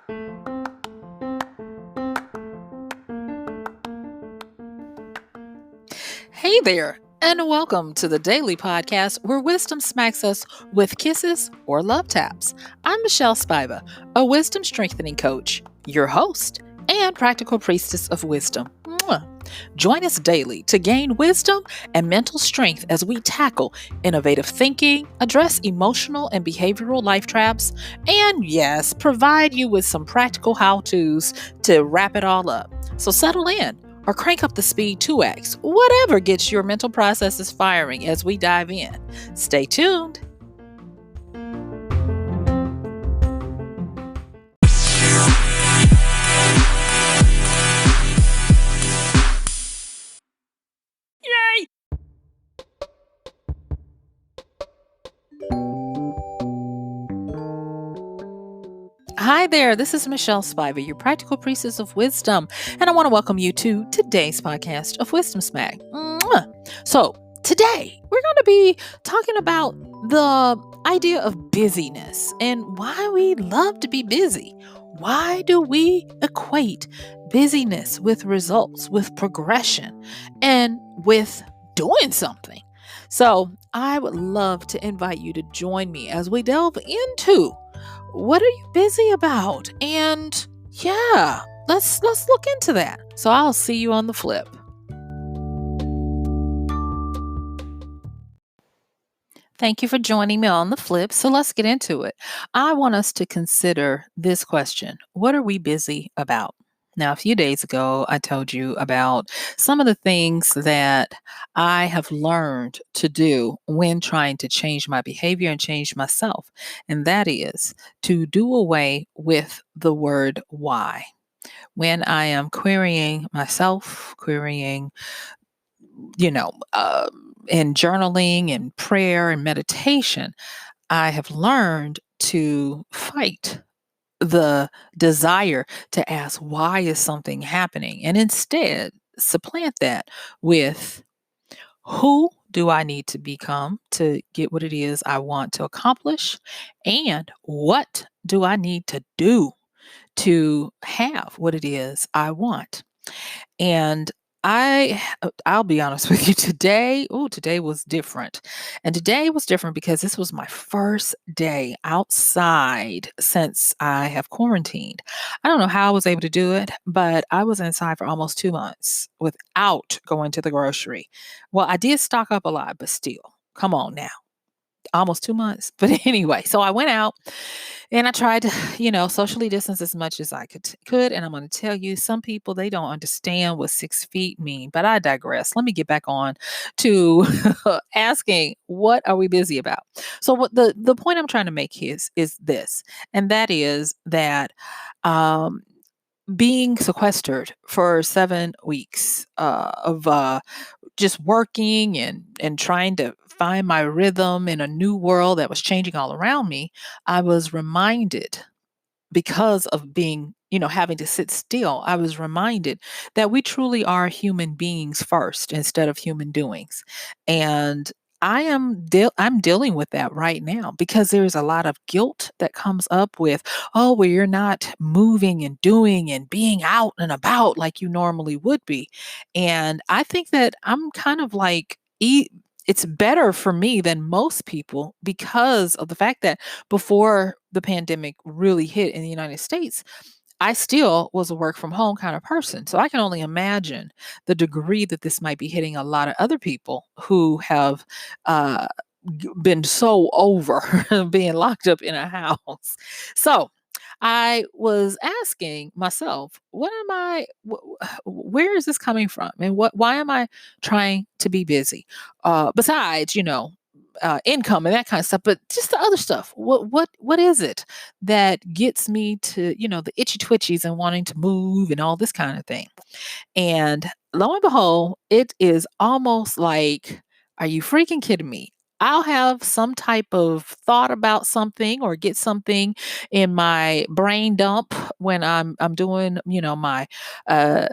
Hey there, and welcome to the daily podcast where wisdom smacks us with kisses or love taps. I'm MichelleSpiva, a wisdom strengthening coach, your host, and practical priestess of wisdom. Mwah. Join us daily to gain wisdom and mental strength as we tackle innovative thinking, address emotional and behavioral life traps, and yes, provide you with some practical how to's to wrap it all up. So settle in or crank up the speed 2x, whatever gets your mental processes firing as we dive in. Stay tuned. Yay! Hi there, this is MichelleSpiva, your practical priestess of wisdom, and I want to welcome you to today's podcast of Wisdom Smack. Mwah. So, today we're going to be talking about the idea of busyness and why we love to be busy. Why do we equate busyness with results, with progression, and with doing something? So, I would love to invite you to join me as we delve into what are you busy about? And yeah, let's look into that. So I'll see you on the flip. Thank you for joining me on the flip. So let's get into it. I want us to consider this question. What are we busy about? Now, a few days ago, I told you about some of the things that I have learned to do when trying to change my behavior and change myself. And that is to do away with the word why. When I am querying myself, querying you know, uh, in journaling and prayer and meditation, I have learned to fight the desire to ask, why is something happening? And instead, supplant that with, who do I need to become to get what it is I want to accomplish? And what do I need to do to have what it is I want? And I'll be honest with you, today was different. And today was different because this was my first day outside since I have quarantined. I don't know how I was able to do it, but I was inside for almost 2 months without going to the grocery. Well, I did stock up a lot, but still, come on now. Almost 2 months. But anyway, so I went out and I tried to, socially distance as much as I could. And I'm going to tell you, some people, they don't understand what 6 feet mean. But I digress. Let me get back on to asking, what are we busy about? So what the point I'm trying to make is this, and that is that um, being sequestered for 7 weeks of just working and trying to find my rhythm in a new world that was changing all around me, I was reminded, because of being, having to sit still, I was reminded that we truly are human beings first instead of human doings. And I'm dealing with that right now because there's a lot of guilt that comes up with, oh, well, you're not moving and doing and being out and about like you normally would be. And I think that I'm kind of like it's better for me than most people because of the fact that before the pandemic really hit in the United States, I still was a work from home kind of person. So I can only imagine the degree that this might be hitting a lot of other people who have uh, been so over being locked up in a house. So I was asking myself, where is this coming from? And why am I trying to be busy? Besides, income and that kind of stuff, but just the other stuff. What is it that gets me to, the itchy twitchies and wanting to move and all this kind of thing? And lo and behold, it is almost like, are you freaking kidding me? I'll have some type of thought about something or get something in my brain dump when I'm doing, my uh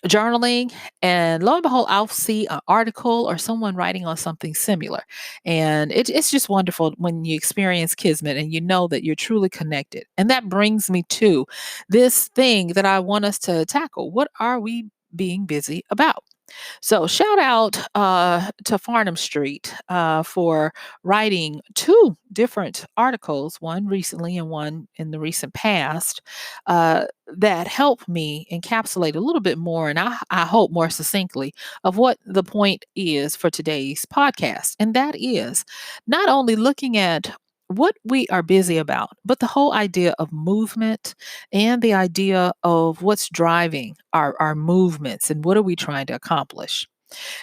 journaling, and lo and behold, I'll see an article or someone writing on something similar. And it's just wonderful when you experience kismet and you know that you're truly connected. And that brings me to this thing that I want us to tackle. What are we being busy about? So shout out to Farnham Street for writing two different articles, one recently and one in the recent past, that help me encapsulate a little bit more, and I hope more succinctly, of what the point is for today's podcast. And that is not only looking at what we are busy about, but the whole idea of movement and the idea of what's driving our movements and what are we trying to accomplish.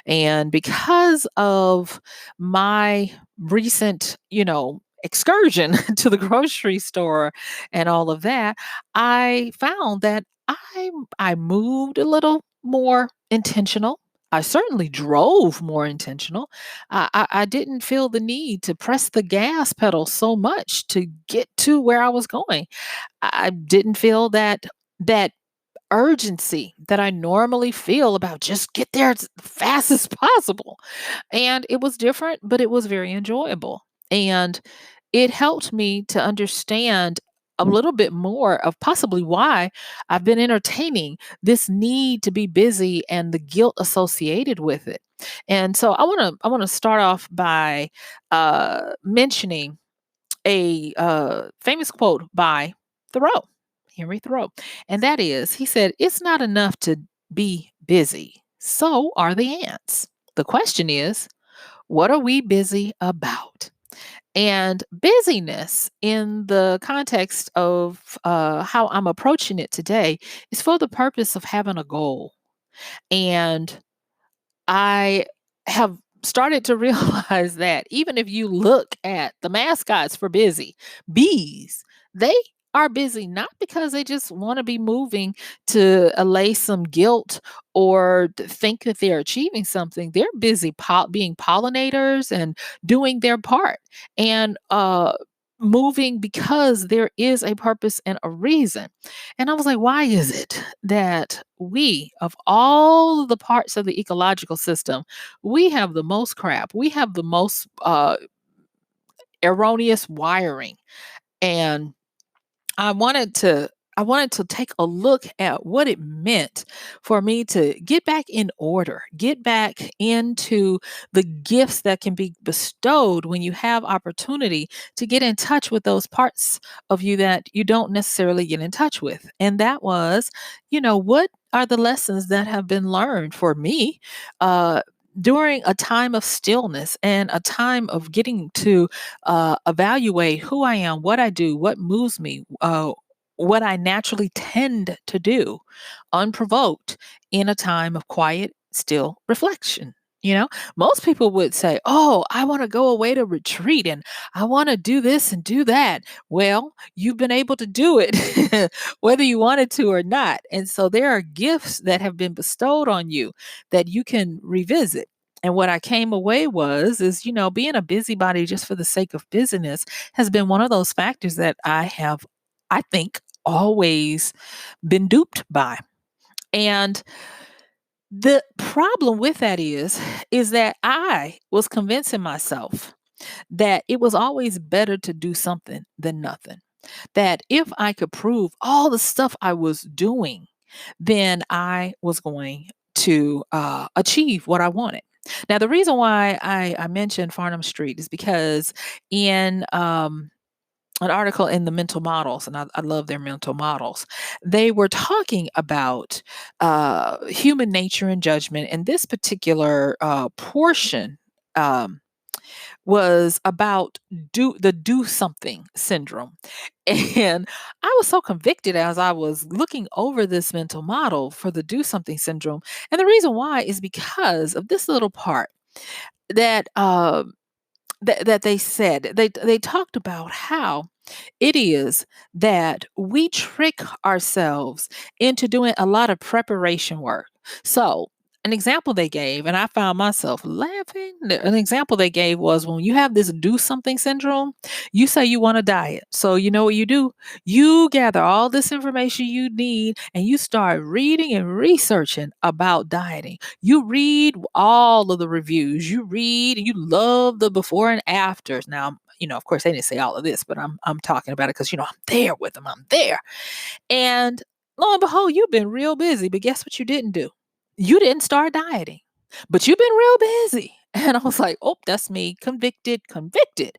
And because of my recent, excursion to the grocery store and all of that, I found that I moved a little more intentional. I certainly drove more intentional. I didn't feel the need to press the gas pedal so much to get to where I was going. I didn't feel that urgency that I normally feel about just get there as fast as possible. And it was different, but it was very enjoyable. And it helped me to understand a little bit more of possibly why I've been entertaining this need to be busy and the guilt associated with it. And so I want to start off by mentioning a famous quote by Thoreau, Henry Thoreau. And that is, he said, "It's not enough to be busy. So are the ants. The question is, what are we busy about?" And busyness, in the context of how I'm approaching it today, is for the purpose of having a goal. And I have started to realize that even if you look at the mascots for busy, bees, they are busy not because they just want to be moving to allay some guilt or think that they're achieving something. They're busy being pollinators and doing their part and moving because there is a purpose and a reason. And I was like, why is it that we, of all the parts of the ecological system, we have the most crap? We have the most erroneous wiring. And I wanted to I wanted to take a look at what it meant for me to get back in order, get back into the gifts that can be bestowed when you have opportunity to get in touch with those parts of you that you don't necessarily get in touch with. And that was, what are the lessons that have been learned for me during a time of stillness and a time of getting to evaluate who I am, what I do, what moves me, what I naturally tend to do unprovoked in a time of quiet, still reflection. Most people would say, "Oh, I want to go away to retreat and I want to do this and do that." Well, you've been able to do it whether you wanted to or not. And so there are gifts that have been bestowed on you that you can revisit. And what I came away is, being a busybody just for the sake of busyness has been one of those factors that I have, I think, always been duped by. And the problem with that is that I was convincing myself that it was always better to do something than nothing. That if I could prove all the stuff I was doing, then I was going to achieve what I wanted. Now, the reason why I mentioned Farnham Street is because in an article in the mental models, and I love their mental models, they were talking about human nature and judgment. And this particular portion um, was about do something syndrome. And I was so convicted as I was looking over this mental model for the do something syndrome. And the reason why is because of this little part that that they said. They talked about how it is that we trick ourselves into doing a lot of preparation work. So an example they gave, and I found myself laughing. An example they gave was when you have this do something syndrome, you say you want to diet. So, you know what you do? You gather all this information you need and you start reading and researching about dieting. You read all of the reviews, you read, and you love the before and afters. Now, of course, they didn't say all of this, but I'm talking about it because I'm there with them. I'm there. And lo and behold, you've been real busy, but guess what you didn't do? You didn't start dieting, but you've been real busy. And I was like, oh, that's me, convicted, convicted.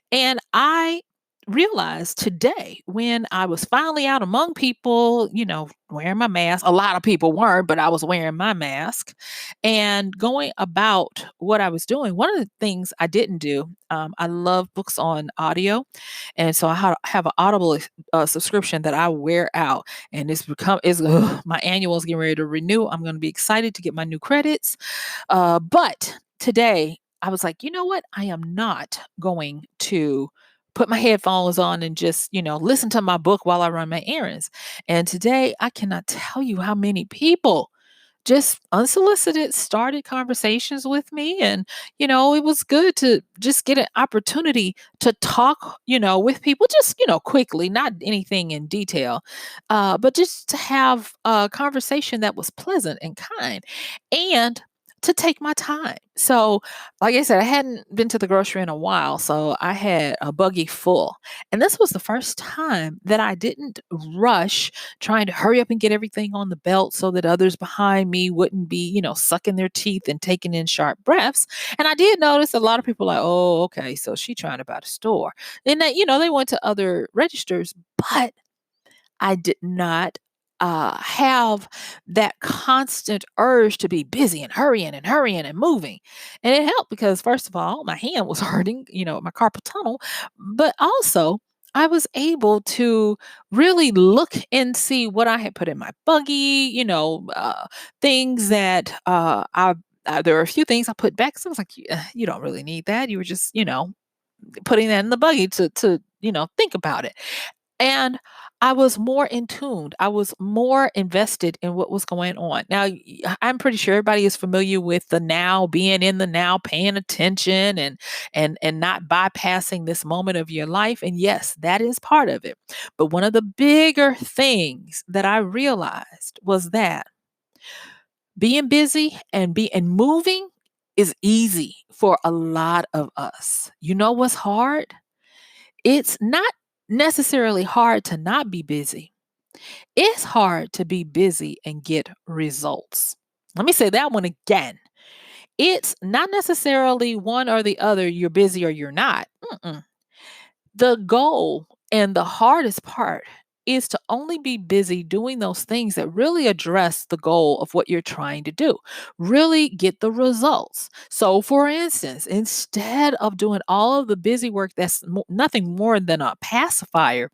And I realized today when I was finally out among people, wearing my mask. A lot of people weren't, but I was wearing my mask and going about what I was doing. One of the things I didn't do, I love books on audio. And so I have an Audible subscription that I wear out. And my annual is getting ready to renew. I'm going to be excited to get my new credits. But today, I was like, you know what? I am not going to put my headphones on and just, listen to my book while I run my errands. And today, I cannot tell you how many people just unsolicited started conversations with me. And it was good to just get an opportunity to talk with people, just quickly, not anything in detail, but just to have a conversation that was pleasant and kind, and to take my time. So, like I said, I hadn't been to the grocery in a while, so I had a buggy full. And this was the first time that I didn't rush trying to hurry up and get everything on the belt so that others behind me wouldn't be, sucking their teeth and taking in sharp breaths. And I did notice a lot of people like, oh, okay, so she trying to buy the store. And they went to other registers, but I did not have that constant urge to be busy and hurrying and moving. And it helped because, first of all, my hand was hurting, my carpal tunnel, but also I was able to really look and see what I had put in my buggy, things that there were a few things I put back. So I was like, you don't really need that. You were just, putting that in the buggy to think about it. And I was more in tuned. I was more invested in what was going on. Now, I'm pretty sure everybody is familiar with the now, being in the now, paying attention and not bypassing this moment of your life. And yes, that is part of it. But one of the bigger things that I realized was that being busy and moving is easy for a lot of us. You know what's hard? It's not necessarily hard to not be busy. It's hard to be busy and get results. Let me say that one again. It's not necessarily one or the other, you're busy or you're not. Mm-mm. The goal and the hardest part is to only be busy doing those things that really address the goal of what you're trying to do, really get the results. So, for instance, instead of doing all of the busy work that's nothing more than a pacifier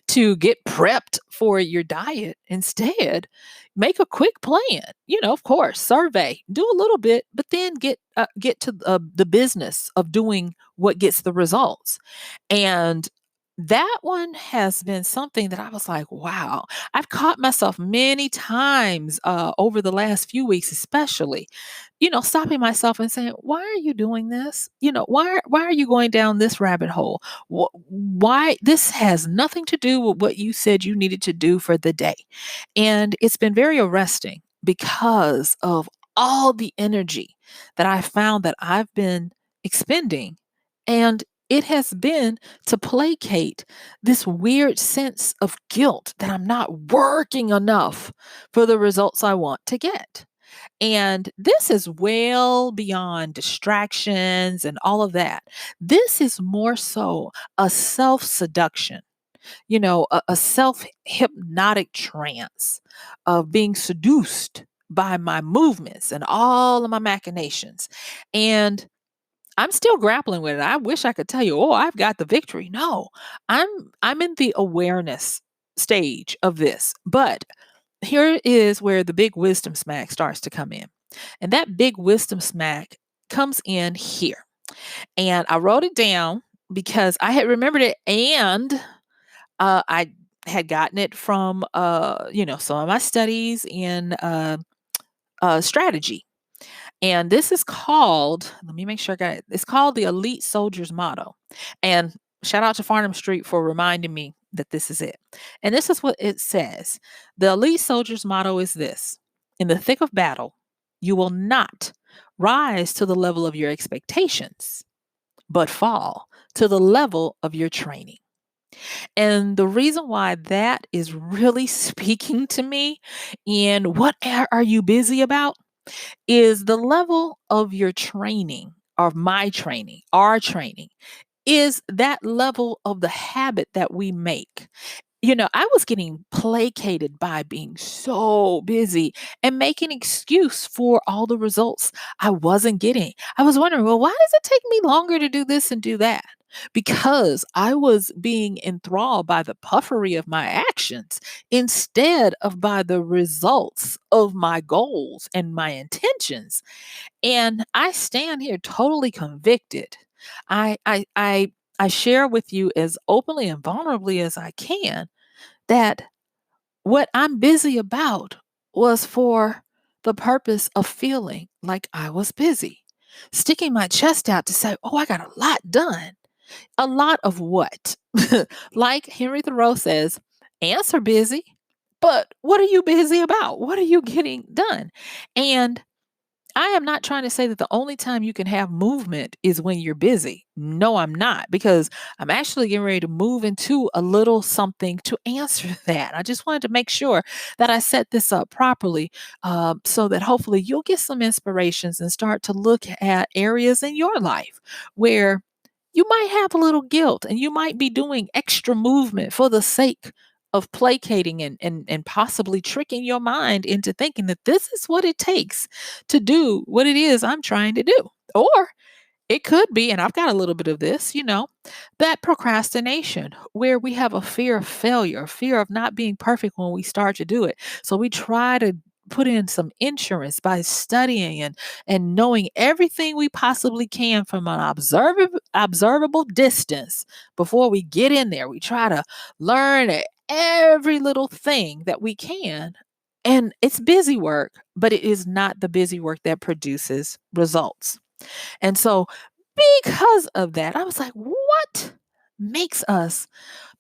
to get prepped for your diet, instead, make a quick plan. Of course, survey, do a little bit, but then get to the business of doing what gets the results. And that one has been something that I was like, wow, I've caught myself many times over the last few weeks, especially, stopping myself and saying, why are you doing this? Why are you going down this rabbit hole? Why this has nothing to do with what you said you needed to do for the day. And it's been very arresting because of all the energy that I found that I've been expending. And it has been to placate this weird sense of guilt that I'm not working enough for the results I want to get. And this is well beyond distractions and all of that. This is more so a self seduction, a self hypnotic trance of being seduced by my movements and all of my machinations. And I'm still grappling with it. I wish I could tell you, oh, I've got the victory. No, I'm I'm in the awareness stage of this. But here is where the big wisdom smack starts to come in. And that big wisdom smack comes in here. And I wrote it down because I had remembered it, and I had gotten it from some of my studies in strategy. And this is called, let me make sure I got it. It's called the Elite Soldier's Motto. And shout out to Farnham Street for reminding me that this is it. And this is what it says. The Elite Soldier's motto is this: in the thick of battle, you will not rise to the level of your expectations, but fall to the level of your training. And the reason why that is really speaking to me, and what are you busy about, is the level of your training, of my training, our training, is that level of the habit that we make. I was getting placated by being so busy and making excuse for all the results I wasn't getting. I was wondering, well, why does it take me longer to do this and do that? Because I was being enthralled by the puffery of my actions instead of by the results of my goals and my intentions. And I stand here totally convicted. I share with you as openly and vulnerably as I can that what I'm busy about was for the purpose of feeling like I was busy, sticking my chest out to say, oh, I got a lot done. A lot of what? Like Henry Thoreau says, answer busy, but what are you busy about? What are you getting done? And I am not trying to say that the only time you can have movement is when you're busy. No, I'm not, because I'm actually getting ready to move into a little something to answer that. I just wanted to make sure that I set this up properly, so that hopefully you'll get some inspirations and start to look at areas in your life where you might have a little guilt and you might be doing extra movement for the sake of placating and possibly tricking your mind into thinking that this is what it takes to do what it is I'm trying to do. Or it could be, and I've got a little bit of this, that procrastination where we have a fear of failure, a fear of not being perfect when we start to do it. So we try to put in some insurance by studying and knowing everything we possibly can from an observable distance before we get in there. We try to learn every little thing that we can. And it's busy work, but it is not the busy work that produces results. And so, because of that, I was like, what makes us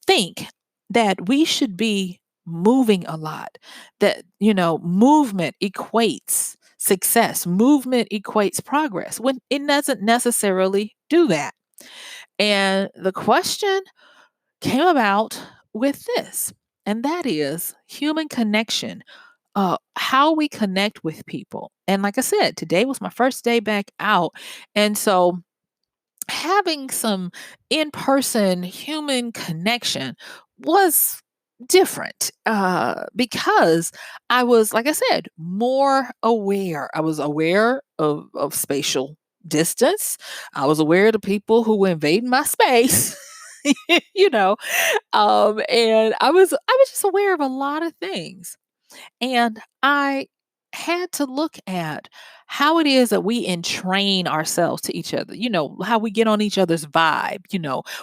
think that we should be moving a lot? That, movement equates success, movement equates progress, when it doesn't necessarily do that. And the question came about with this, and that is human connection, how we connect with people. And like I said, today was my first day back out. And so having some in person human connection was different, because I was, like I said, more aware. I was aware of spatial distance. I was aware of the people who were invading my space. you know and I was just aware of a lot of things, and I had to look at how it is that we entrain ourselves to each other, how we get on each other's vibe,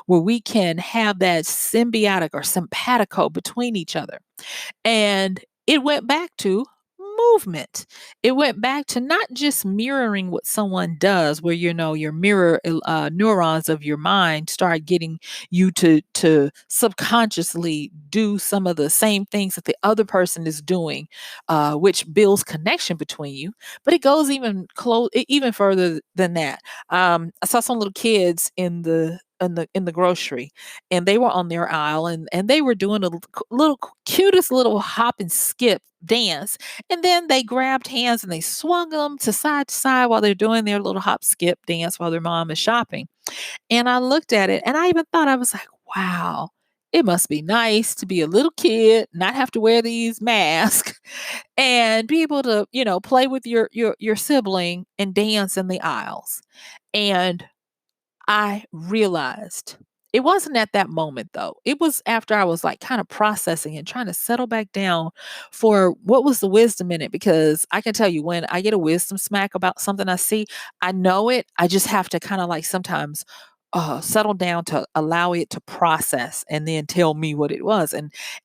where we can have that symbiotic or simpatico between each other. And it went back to movement. It went back to not just mirroring what someone does, where your mirror neurons of your mind start getting you to subconsciously do some of the same things that the other person is doing, which builds connection between you. But it goes even further than that. I saw some little kids in the grocery, and they were on their aisle, and they were doing a little cutest little hop and skip dance, and then they grabbed hands and they swung them to side while they're doing their little hop skip dance while their mom is shopping. And I looked at it, and I even thought, I was like, wow, it must be nice to be a little kid, not have to wear these masks, and be able to play with your sibling and dance in the aisles. And I realized it wasn't at that moment, though. It was after I was like kind of processing and trying to settle back down for what was the wisdom in it. Because I can tell you, when I get a wisdom smack about something I see, I know it. I just have to kind of like sometimes settle down to allow it to process and then tell me what it was.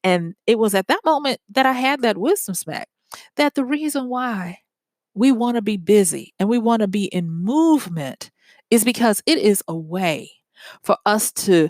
And it was at that moment that I had that wisdom smack, that the reason why we want to be busy and we want to be in movement is because it is a way for us to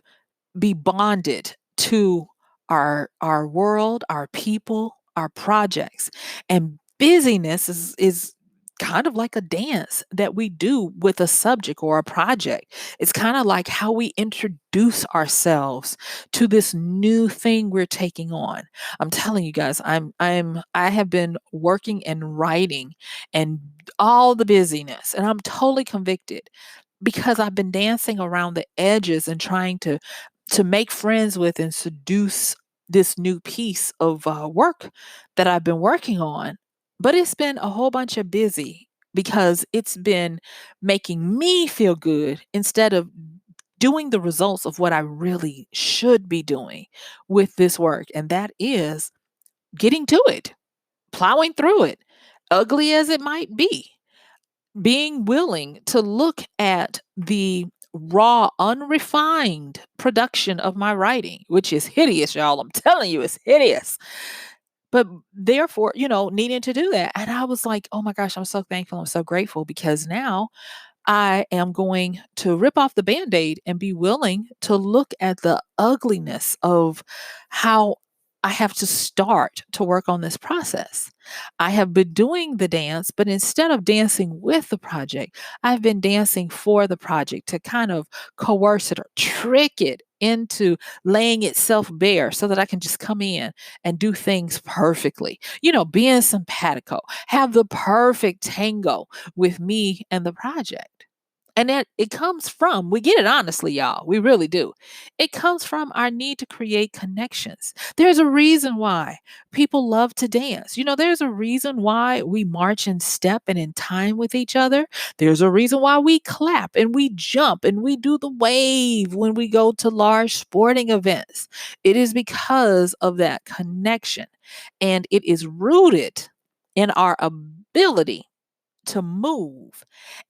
be bonded to our world, our people, our projects. And busyness is kind of like a dance that we do with a subject or a project. It's kind of like how we introduce ourselves to this new thing we're taking on. I'm telling you guys, I have been working and writing and all the busyness, and I'm totally convicted because I've been dancing around the edges and trying to make friends with and seduce this new piece of work that I've been working on. But it's been a whole bunch of busy because it's been making me feel good instead of doing the results of what I really should be doing with this work. And that is getting to it, plowing through it, ugly as it might be, being willing to look at the raw, unrefined production of my writing, which is hideous, y'all. I'm telling you, it's hideous. But therefore, needing to do that. And I was like, oh my gosh, I'm so thankful. I'm so grateful because now I am going to rip off the band aid and be willing to look at the ugliness of how I have to start to work on this process. I have been doing the dance, but instead of dancing with the project, I've been dancing for the project to kind of coerce it or trick it into laying itself bare so that I can just come in and do things perfectly. Being simpatico, have the perfect tango with me and the project. And that it comes from, we get it honestly, y'all. We really do. It comes from our need to create connections. There's a reason why people love to dance. There's a reason why we march in step and in time with each other. There's a reason why we clap and we jump and we do the wave when we go to large sporting events. It is because of that connection. And it is rooted in our ability to move,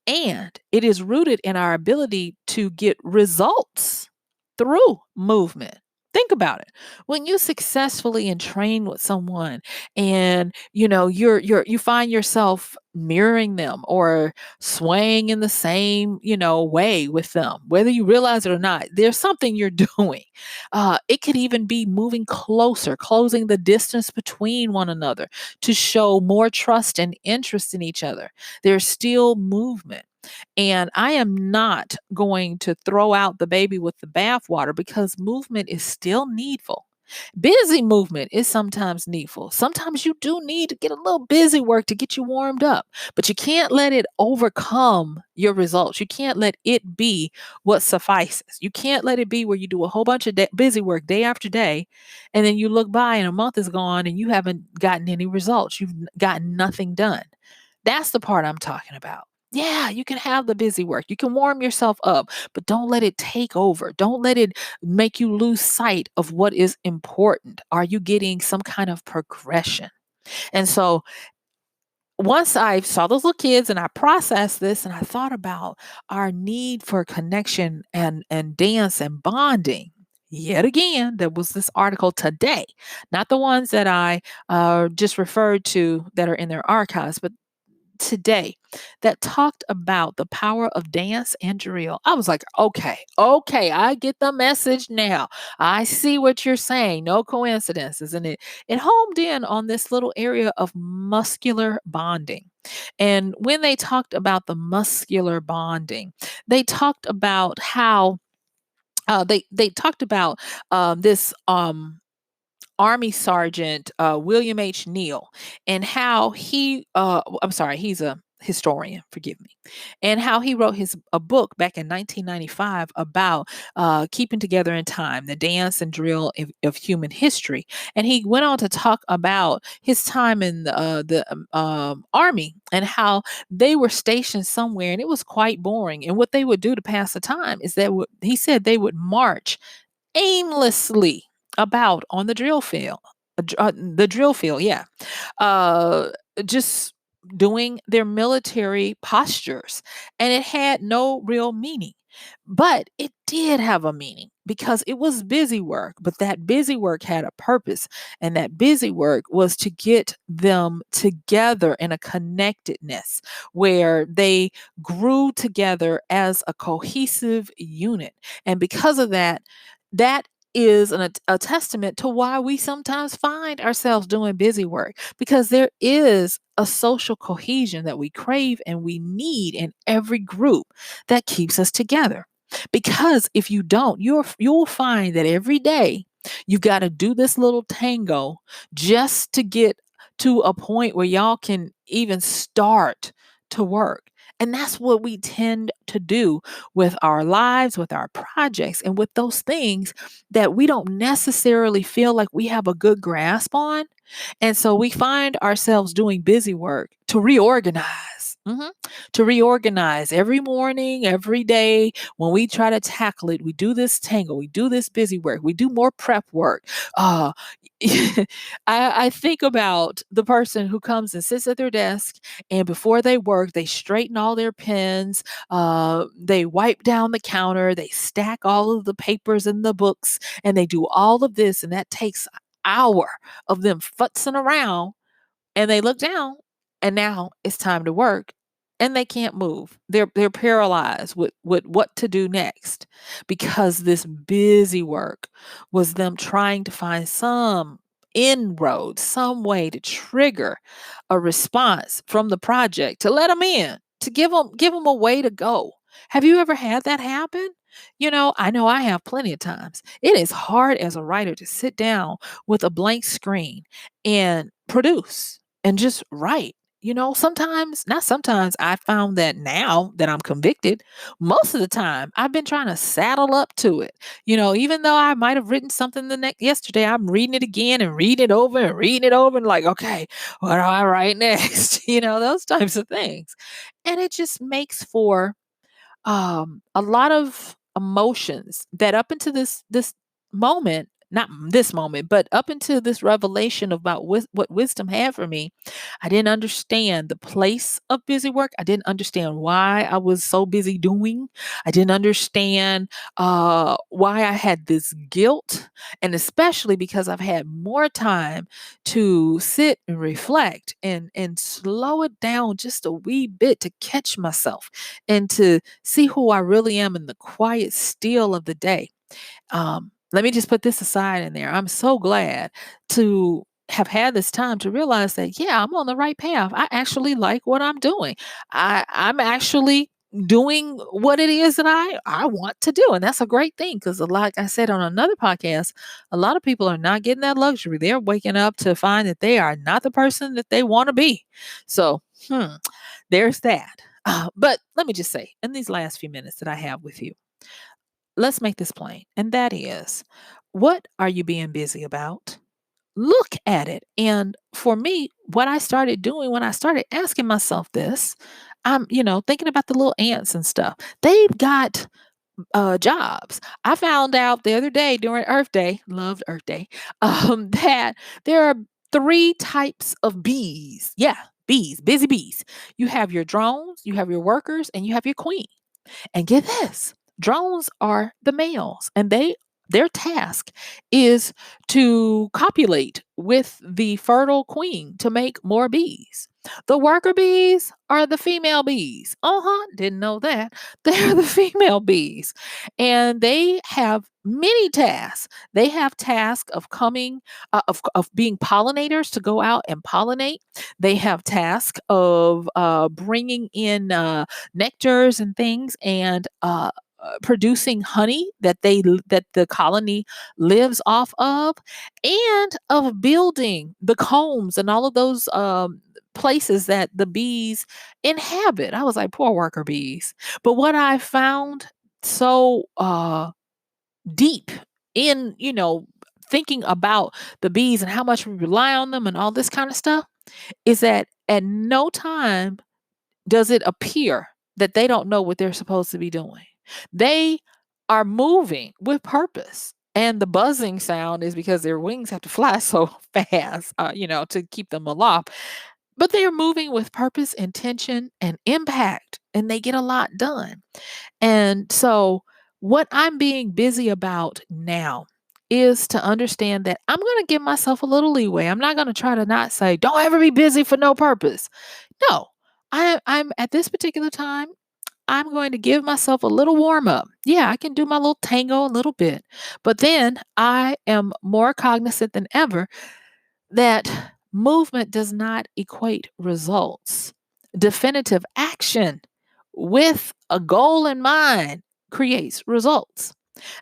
and it is rooted in our ability to get results through movement. Think about it. When you successfully and train with someone and you find yourself mirroring them or swaying in the same, way with them, whether you realize it or not, there's something you're doing. It could even be moving closer, closing the distance between one another to show more trust and interest in each other. There's still movement. And I am not going to throw out the baby with the bathwater because movement is still needful. Busy movement is sometimes needful. Sometimes you do need to get a little busy work to get you warmed up, but you can't let it overcome your results. You can't let it be what suffices. You can't let it be where you do a whole bunch of busy work day after day, and then you look by and a month is gone and you haven't gotten any results. You've gotten nothing done. That's the part I'm talking about. Yeah, you can have the busy work. You can warm yourself up, but don't let it take over. Don't let it make you lose sight of what is important. Are you getting some kind of progression? And so once I saw those little kids and I processed this and I thought about our need for connection and dance and bonding. Yet again, there was this article today, not the ones that I just referred to that are in their archives, but today that talked about the power of dance and drill. I was like, okay, I get the message now. I see what you're saying. No coincidence, isn't it? It homed in on this little area of muscular bonding. And when they talked about the muscular bonding, they talked about how they talked about this Army Sergeant William H. Neal and how I'm sorry, he's a historian, forgive me, and how he wrote a book back in 1995 about keeping together in time, the dance and drill of human history. And he went on to talk about his time in the Army and how they were stationed somewhere and it was quite boring. And what they would do to pass the time is he said they would march aimlessly about on the drill field, yeah, uh, just doing their military postures, and it had no real meaning. But it did have a meaning because it was busy work, but that busy work had a purpose. And that busy work was to get them together in a connectedness where they grew together as a cohesive unit. And because of that, that is a testament to why we sometimes find ourselves doing busy work, because there is a social cohesion that we crave and we need in every group that keeps us together. Because if you don't, you'll find that every day you've got to do this little tango just to get to a point where y'all can even start to work. And that's what we tend to do with our lives, with our projects, and with those things that we don't necessarily feel like we have a good grasp on. And so we find ourselves doing busy work to reorganize. To reorganize every morning, every day. When we try to tackle it, we do this tangle, we do this busy work, we do more prep work. Uh, I think about the person who comes and sits at their desk, and before they work, they straighten all their pens, they wipe down the counter, they stack all of the papers and the books, and they do all of this, and that takes an hour of them futzing around, and they look down, and now it's time to work, and they can't move. They're paralyzed with what to do next, because this busy work was them trying to find some inroad, some way to trigger a response from the project, to let them in, to give them a way to go. Have you ever had that happen? I know I have plenty of times. It is hard as a writer to sit down with a blank screen and produce and just write. Sometimes, not sometimes, I found that now that I'm convicted, most of the time I've been trying to saddle up to it. Even though I might have written something the next yesterday, I'm reading it again and reading it over and reading it over and like, okay, what do I write next? Those types of things. And it just makes for a lot of emotions that up into this moment, not this moment, but up into this revelation about what wisdom had for me, I didn't understand the place of busy work. I didn't understand why I was so busy doing. I didn't understand why I had this guilt, and especially because I've had more time to sit and reflect and slow it down just a wee bit to catch myself and to see who I really am in the quiet still of the day. Let me just put this aside in there. I'm so glad to have had this time to realize that, yeah, I'm on the right path. I actually like what I'm doing. I'm actually doing what it is that I want to do. And that's a great thing, because like I said on another podcast, a lot of people are not getting that luxury. They're waking up to find that they are not the person that they want to be. So, there's that. But let me just say, in these last few minutes that I have with you, let's make this plain. And that is, what are you being busy about? Look at it. And for me, what I started doing when I started asking myself this, I'm, thinking about the little ants and stuff. They've got jobs. I found out the other day during Earth Day, loved Earth Day, that there are three types of bees. Yeah, bees, busy bees. You have your drones, you have your workers, and you have your queen. And get this, drones are the males, and their task is to copulate with the fertile queen to make more bees. The worker bees are the female bees. Didn't know that. They're the female bees. And they have many tasks. They have tasks of coming, of being pollinators to go out and pollinate. They have tasks of bringing in nectars and things, and producing honey that the colony lives off of, and of building the combs and all of those places that the bees inhabit. I was like, poor worker bees. But what I found so deep in, thinking about the bees and how much we rely on them and all this kind of stuff, is that at no time does it appear that they don't know what they're supposed to be doing. They are moving with purpose. And the buzzing sound is because their wings have to fly so fast, to keep them aloft. But they are moving with purpose, intention, and impact, and they get a lot done. And so What I'm being busy about now is to understand that I'm going to give myself a little leeway. I'm not going to try to not say, don't ever be busy for no purpose. No, I'm at this particular time, I'm going to give myself a little warm up. Yeah, I can do my little tango a little bit, but then I am more cognizant than ever that movement does not equate results. Definitive action with a goal in mind creates results.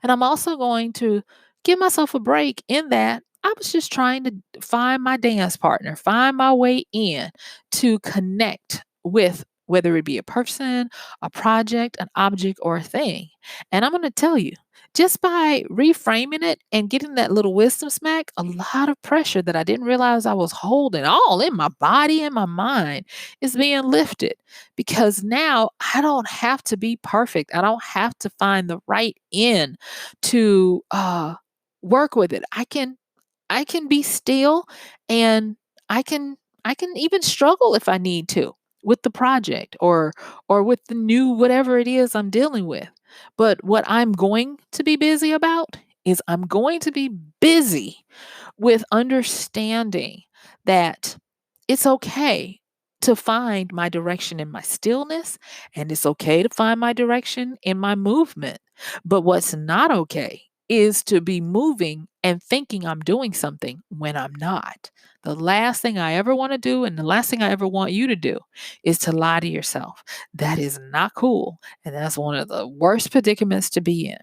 And I'm also going to give myself a break in that I was just trying to find my dance partner, find my way in to connect with whether it be a person, a project, an object, or a thing. And I'm going to tell you, just by reframing it and getting that little wisdom smack, a lot of pressure that I didn't realize I was holding all in my body and my mind is being lifted because now I don't have to be perfect. I don't have to find the right end to work with it. I can be still and I can I can even struggle if I need to with the project or with the new whatever it is I'm dealing with. But what I'm going to be busy about is I'm going to be busy with understanding that it's okay to find my direction in my stillness, and it's okay to find my direction in my movement. But what's not okay is to be moving and thinking I'm doing something when I'm not. The last thing I ever want to do, and the last thing I ever want you to do, is to lie to yourself. That is not cool. And that's one of the worst predicaments to be in.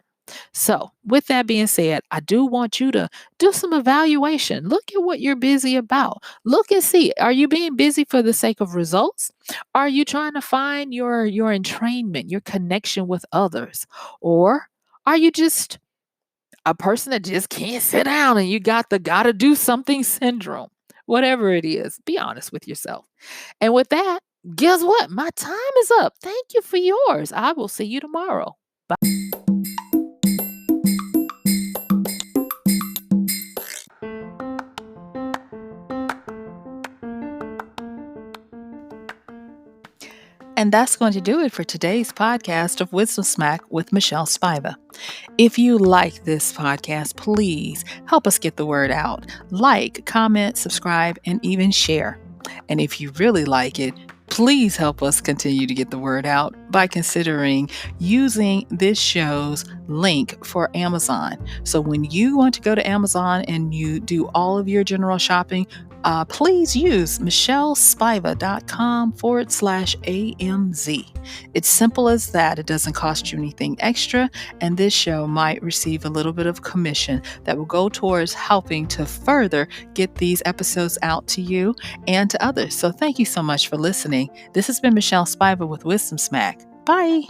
So, with that being said, I do want you to do some evaluation. Look at what you're busy about. Look and see, are you being busy for the sake of results? Are you trying to find your entrainment, your connection with others? Or are you just a person that just can't sit down and you got the gotta do something syndrome? Whatever it is, be honest with yourself. And with that, guess what? My time is up. Thank you for yours. I will see you tomorrow. And that's going to do it for today's podcast of Wisdom Smack with MichelleSpiva. If you like this podcast, please help us get the word out. Like, comment, subscribe, and even share. And if you really like it, please help us continue to get the word out by considering using this show's link for Amazon. So when you want to go to Amazon and you do all of your general shopping, please use MichelleSpiva.com/AMZ. It's simple as that. It doesn't cost you anything extra, and this show might receive a little bit of commission that will go towards helping to further get these episodes out to you and to others. So thank you so much for listening. This has been MichelleSpiva with Wisdom Smack. Bye.